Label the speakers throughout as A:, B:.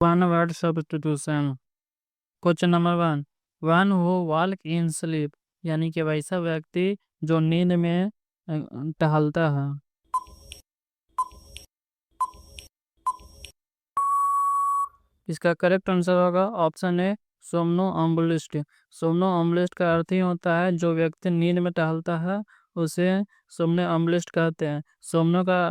A: One word substitution. Question number one. One who walk in sleep, यानी कि वैसा व्यक्ति जो नींद में टहलता है। इसका करेक्ट आंसर होगा ऑप्शन ए, सोम्नोअम्बुलिस्ट। सोम्नोअम्बुलिस्ट का अर्थ ही होता है जो व्यक्ति नींद में टहलता है, उसे सोम्नोअम्बुलिस्ट कहते हैं। सोम्नो का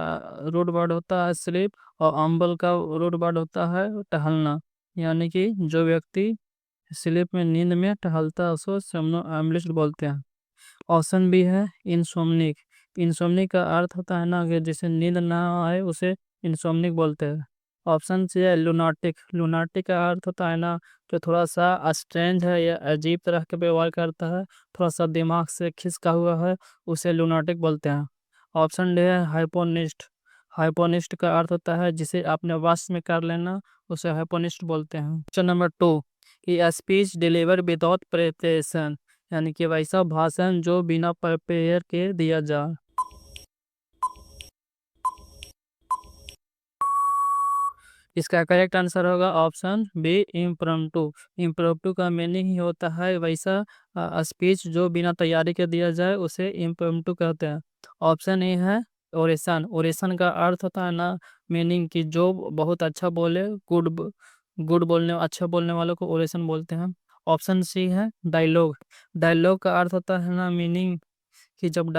A: रूट वर्ड होता है स्लीप, और अम्बल का रूट वर्ड होता है टहलना। यानी कि जो व्यक्ति स्लीप में नींद में टहलता है उसको सोम्नोअम्बुलिस्ट बोलते हैं। ऑप्शन बी है इंसोम्निक। इंसोम्निक का अर्थ होता है ना कि जिसे नींद ना आए उसे इंसोम्निक बोलते हैं। ऑप्शन सी है लुनाटिक। लुनाटिक का अर्थ होता है ना जो थोड़ा सा स्ट्रेंज है या अजीब तरह के व्यवहार करता है, थोड़ा सा दिमाग से खिसका हुआ है, उसे लुनाटिक बोलते हैं। ऑप्शन डी है हाइपोनिस्ट। हाइपोनिस्ट का अर्थ होता है जिसे अपने वश में कर लेना, उसे हाइपोनिस्ट बोलते हैं। ऑप्शन नंबर टू, कि स्पीच डिलीवर विदाउट प्रिपरेशन, यानी कि वैसा भाषण जो बिना प्रिपेयर के दिया जाए। इसका करेक्ट आंसर होगा ऑप्शन बी इम्प्रम्प्टू। इम्प्रम्प्टू का मीनिंग ही होता है वैसा स्पीच जो बिना तैयारी के दिया जाए, उसे इम्प्रम्प्टू कहते हैं। ऑप्शन ए है ओरेशन। ओरेशन का अर्थ होता है ना मीनिंग कि जो बहुत अच्छा बोले, गुड बोलने अच्छा बोलने वालों को ओरेशन बोलते हैं। ऑप्शन सी है डायलॉग। डायलॉग का अर्थ होता है ना मीनिंग कि जब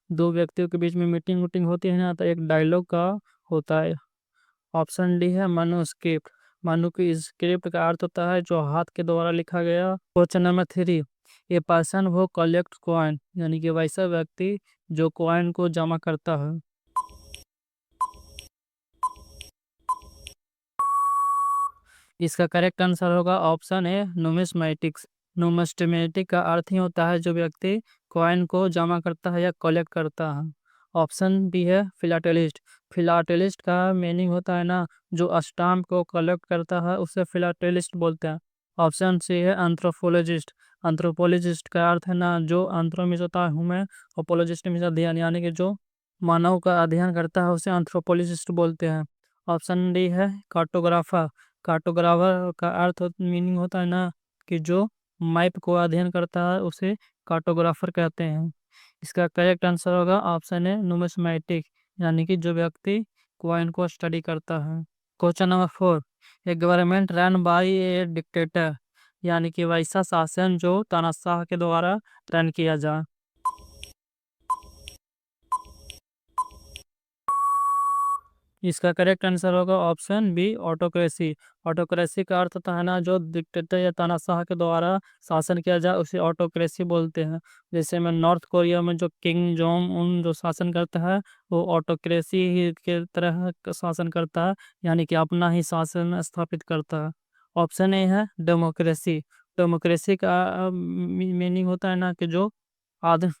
A: दो व्यक्तियों के बीच में मीटिंग वूटिंग होती है ना, तो एक डायलॉग का होता है। ऑप्शन डी है मनुस्क्रिप्ट। मनु की स्क्रिप्ट का अर्थ होता है जो हाथ के द्वारा लिखा गया। Question number three, a person वो कलेक्ट कॉइन, यानी कि वैसा व्यक्ति जो कॉइन को जमा करता है। इसका करेक्ट आंसर होगा ऑप्शन ए नुमिस्मेटिक्स। नुमिस्मेटिक का अर्थ ही होता है जो व्यक्ति कॉइन को जमा करता है या कलेक्ट करता है। ऑप्शन बी है फिलाटेलिस्ट। फिलाटेलिस्ट का मीनिंग होता है ना जो स्टाम्प को कलेक्ट करता है, उसे फिलाटेलिस्ट बोलते हैं। ऑप्शन सी है एंथ्रोपोलॉजिस्ट। एंथ्रोपोलॉजिस्ट का अर्थ है ना जो एंथ्रो मीन्स होता है ह्यूमन, अपोलॉजिस्ट मीन्स अध्ययन, यानी कि जो मानव का अध्ययन करता है उसे एंथ्रोपोलॉजिस्ट बोलते हैं। ऑप्शन डी है कार्टोग्राफर। कार्टोग्राफर का अर्थ मीनिंग होता है ना कि जो मैप को अध्ययन करता है उसे कार्टोग्राफर कहते हैं। इसका करेक्ट आंसर होगा ऑप्शन है नुमिस्मेटिक, यानी कि जो व्यक्ति कॉइन को स्टडी करता है। Question number four, A government run by A dictator, यानी कि वैसा शासन जो तानाशाह के द्वारा रन किया जाए। इसका करेक्ट आंसर होगा ऑप्शन बी ऑटोक्रेसी। ऑटोक्रेसी का अर्थ होता है ना जो डिक्टेटर या तानाशाह के द्वारा शासन किया जाए उसे ऑटोक्रेसी बोलते हैं। जैसे में नॉर्थ कोरिया में जो किंग जोंग उन जो शासन करता है वो ऑटोक्रेसी ही के तरह का शासन करता है, यानी कि अपना ही शासन स्थापित करता है। ऑप्शन ए है डेमोक्रेसी। डेमोक्रेसी का मीनिंग होता है ना कि जो आद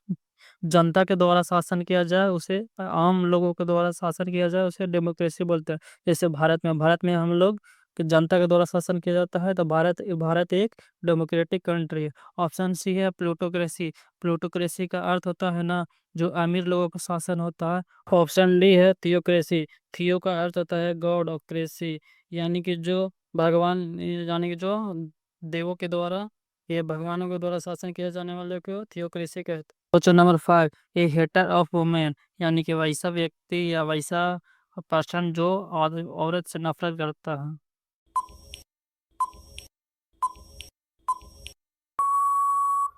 A: जनता के द्वारा शासन किया जाए उसे आम लोगों के द्वारा शासन किया जाए उसे डेमोक्रेसी बोलते हैं। जैसे भारत में हम लोग कि जनता के द्वारा शासन किया जाता है, तो भारत भारत एक डेमोक्रेटिक कंट्री है। ऑप्शन सी है प्लूटोक्रेसी। प्लूटोक्रेसी का अर्थ होता है ना जो अमीर लोगों का शासन होता है। ऑप्शन डी है थियोक्रेसी। थियो का अर्थ होता है गॉड ऑफ क्रेसी, यानी कि जो भगवान, यानी कि जो देवों के द्वारा, ये भगवानों के द्वारा शासन किया जाने वाले को थियोक्रेसी कहते हैं। Question number five, a hater of women, यानी कि वैसा व्यक्ति या वैसा पर्सन जो औरत से नफरत करता है।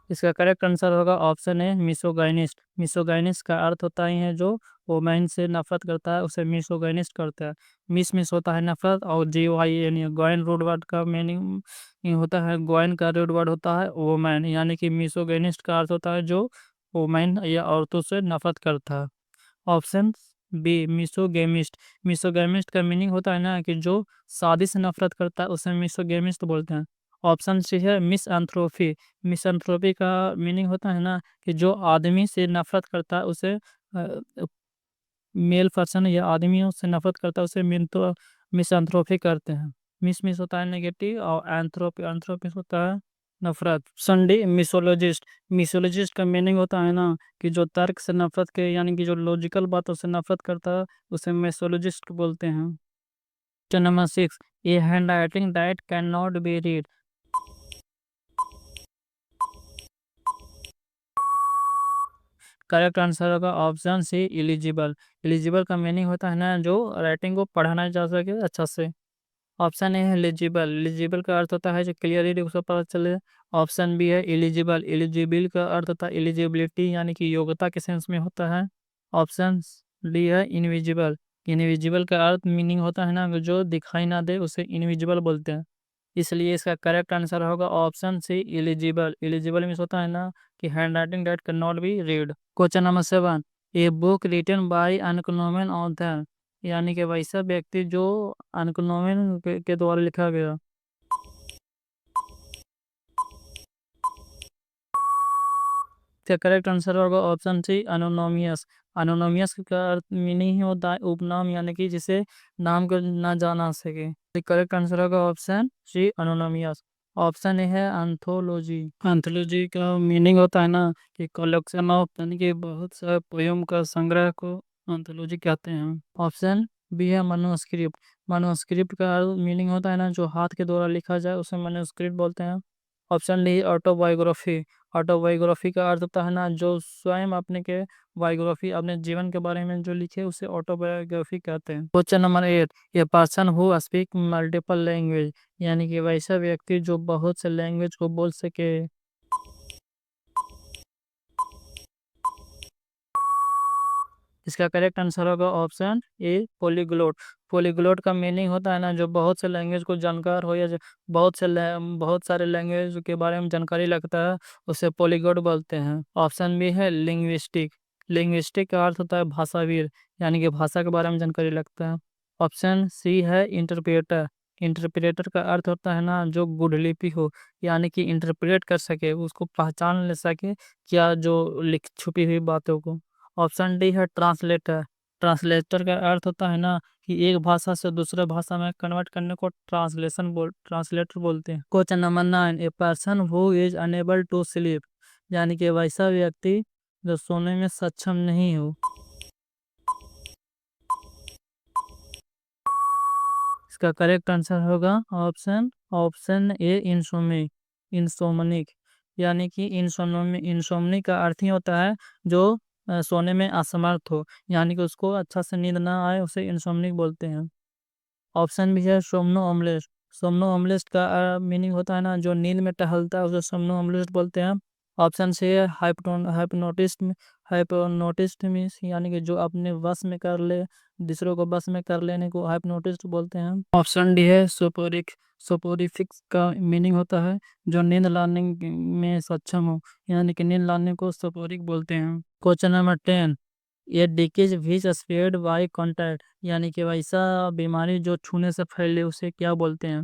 A: इसका करेक्ट आंसर होगा ऑप्शन है मिसोगाइनिस्ट। मिसोगाइनिस्ट का अर्थ होता ही है जो वुमेन से नफरत करता है उसे मिसोगाइनिस्ट करता है। मिस होता है नफरत, और जी वाई यानी गोइन रूट वर्ड का मीनिंग होता है, गोइन का रूट वर्ड होता है वुमेन, यानी कि मिसोगाइनिस्ट का अर्थ होता है जो वुमेन या औरतों से नफरत करता है। Option B मिसोगेमिस्ट। मिसोगेमिस्ट का मीनिंग होता है ना कि जो शादी से नफरत करता है उसे मिसोगेमिस्ट बोलते हैं। ऑप्शन सी है मिसएंथ्रोपी। मिसएंथ्रोपी का मीनिंग होता है ना कि जो आदमी से नफरत करता है उसे मेल पर्सन या आदमियों से नफरत करता है उसे मिसएंथ्रोपी करते हैं। मिस होता है नेगेटिव, और एंथ्रोपी एंथ्रोपी होता है नफरत। संडे मिसोलॉजिस्ट। मिसोलॉजिस्ट का मीनिंग होता है ना कि जो तर्क से नफरत के, यानी कि जो लॉजिकल बातों से नफरत करता है उसे मिसोलॉजिस्ट बोलते हैं। Question number 6, A hand writing that can not be read. Correct answer होगा ऑप्शन सी, इलिजिबल। इलिजिबल का मीनिंग होता है ना जो राइटिंग को पढ़ना जा सके अच्छा से। ऑप्शन ए है एलिजिबल। एलिजिबल का अर्थ होता है जो क्लियरली उसको पता चले। ऑप्शन बी है एलिजिबल। एलिजिबल का अर्थ होता है एलिजिबिलिटी यानी कि योग्यता के सेंस में होता है। ऑप्शन डी है इनविजिबल। इनविजिबल का अर्थ मीनिंग होता है ना जो दिखाई ना दे उसे इनविजिबल बोलते हैं। इसलिए इसका करेक्ट आंसर होगा option C, eligible. Eligible means होता है ना कि handwriting that can not be read. Question number 7, a book written by अनकनोमन ऑथर, यानी कि वैसा व्यक्ति जो अनकनोमन के द्वारा लिखा गया। इसका करेक्ट आंसर होगा ऑप्शन सी, अनोनोमियस। अनोनोमियस का अर्थ मीनिंग ही होता है उपनाम यानी कि जिसे नाम को ना जाना सके। करेक्ट आंसर होगा ऑप्शन सी, अनोनोमियस। ऑप्शन ए है एंथोलॉजी। एंथोलॉजी का मीनिंग होता है ना कि कलेक्शन ऑफ यानी कि बहुत सारे पोयम का संग्रह को एंथोलॉजी कहते हैं। ऑप्शन बी है मनुस्क्रिप्ट। मनुस्क्रिप्ट का मीनिंग होता है ना जो हाथ के द्वारा लिखा जाए उसे मनुस्क्रिप्ट बोलते हैं। Option D autobiography. ऑटोबायोग्राफी का अर्थ होता है ना जो स्वयं अपने के बायोग्राफी अपने जीवन के बारे में जो लिखे उसे ऑटोबायोग्राफी कहते हैं। क्वेश्चन नंबर 8, ये person who speak multiple language, यानी कि वैसा व्यक्ति जो बहुत से लैंग्वेज को बोल सके। इसका करेक्ट आंसर होगा ऑप्शन ए, पॉलीग्लोट। पॉलीग्लोट का मीनिंग होता है ना जो बहुत से लैंग्वेज को जानकार हो या जो बहुत सारे लैंग्वेज के बारे में जानकारी लगता है उसे पॉलीग्लोट बोलते हैं। ऑप्शन बी है लिंग्विस्टिक। लिंग्विस्टिक का अर्थ होता है भाषाविद, यानी कि भाषा के बारे में जानकारी लगता है। ऑप्शन सी है इंटरप्रेटर। इंटरप्रेटर का अर्थ होता है ना जो गुडलिपि हो, यानी कि इंटरप्रेट कर सके उसको पहचान ले सके क्या जो लिख छुपी हुई बातों को। ऑप्शन डी है ट्रांसलेटर। ट्रांसलेटर का अर्थ होता है ना कि एक भाषा से दूसरे भाषा में कन्वर्ट करने को ट्रांसलेटर बोलते हैं। Question number 9, a person who is unable to sleep, यानी कि वैसा व्यक्ति जो सोने में सक्षम नहीं हो। इसका करेक्ट आंसर होगा ऑप्शन ऑप्शन ए, इंसोमिक। इंसोमनिक, यानी कि इंसोमनिक का अर्थ ही होता है जो सोने में असमर्थ हो, यानी कि उसको अच्छा से नींद ना आए उसे इंसोमनिक बोलते हैं। ऑप्शन भी है सोमनोअम्लेस्ट। सोमनोअम्लेस्ट का मीनिंग होता है ना जो नींद में टहलता है उसे सोमनोअम्लेस्ट बोलते हैं। ऑप्शन से है हाइप्नोटिस्ट। हाइप्नोटिस्ट मीन्स यानी कि जो अपने वश में कर ले, दूसरों को बस में कर लेने को हाइप्नोटिस्ट बोलते हैं। ऑप्शन डी है सोपोरिक। सोपोरिफिक्स का मीनिंग होता है जो नींद लाने में सक्षम हो, यानी कि नींद लाने को सोपोरिक बोलते हैं। क्वेश्चन नंबर 10, ये डिकीज विच स्प्रेड बाय कांटेक्ट, यानी कि वैसा बीमारी जो छूने से फैले उसे क्या बोलते हैं।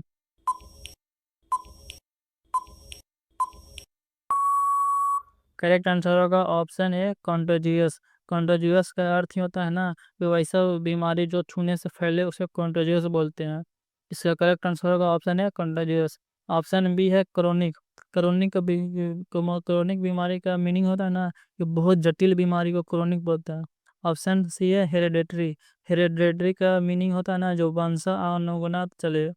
A: करेक्ट आंसर होगा ऑप्शन ए, कॉन्टेजियस। कॉन्टेजियस का अर्थ ही होता है ना कि वैसा बीमारी जो छूने से फैले उसे कॉन्टेजियस बोलते हैं। इसका करेक्ट आंसर होगा option A, contagious. Option B है क्रोनिक। क्रोनिक बीमारी का मीनिंग होता है ना कि बहुत जटिल बीमारी को क्रोनिक बोलते हैं। ऑप्शन सी है हेरेडेटरी। हेरेडेटरी का मीनिंग होता है ना जो वंशानुगत चले,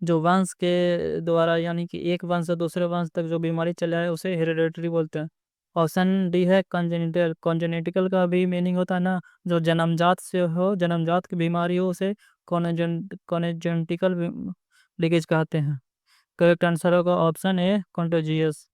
A: जो वंश के द्वारा यानी कि एक वंश से दूसरे वंश तक जो बीमारी चला है उसे हेरिडेटरी बोलते हैं। ऑप्शन डी है कंजेनिटल। कंजेनिटिकल का भी मीनिंग होता है ना जो जन्मजात से हो, जन्मजात की बीमारी हो उसे कॉनेजेंटिकल डिजीज कहते हैं। करेक्ट आंसर होगा ऑप्शन ए, कॉन्टेजियस।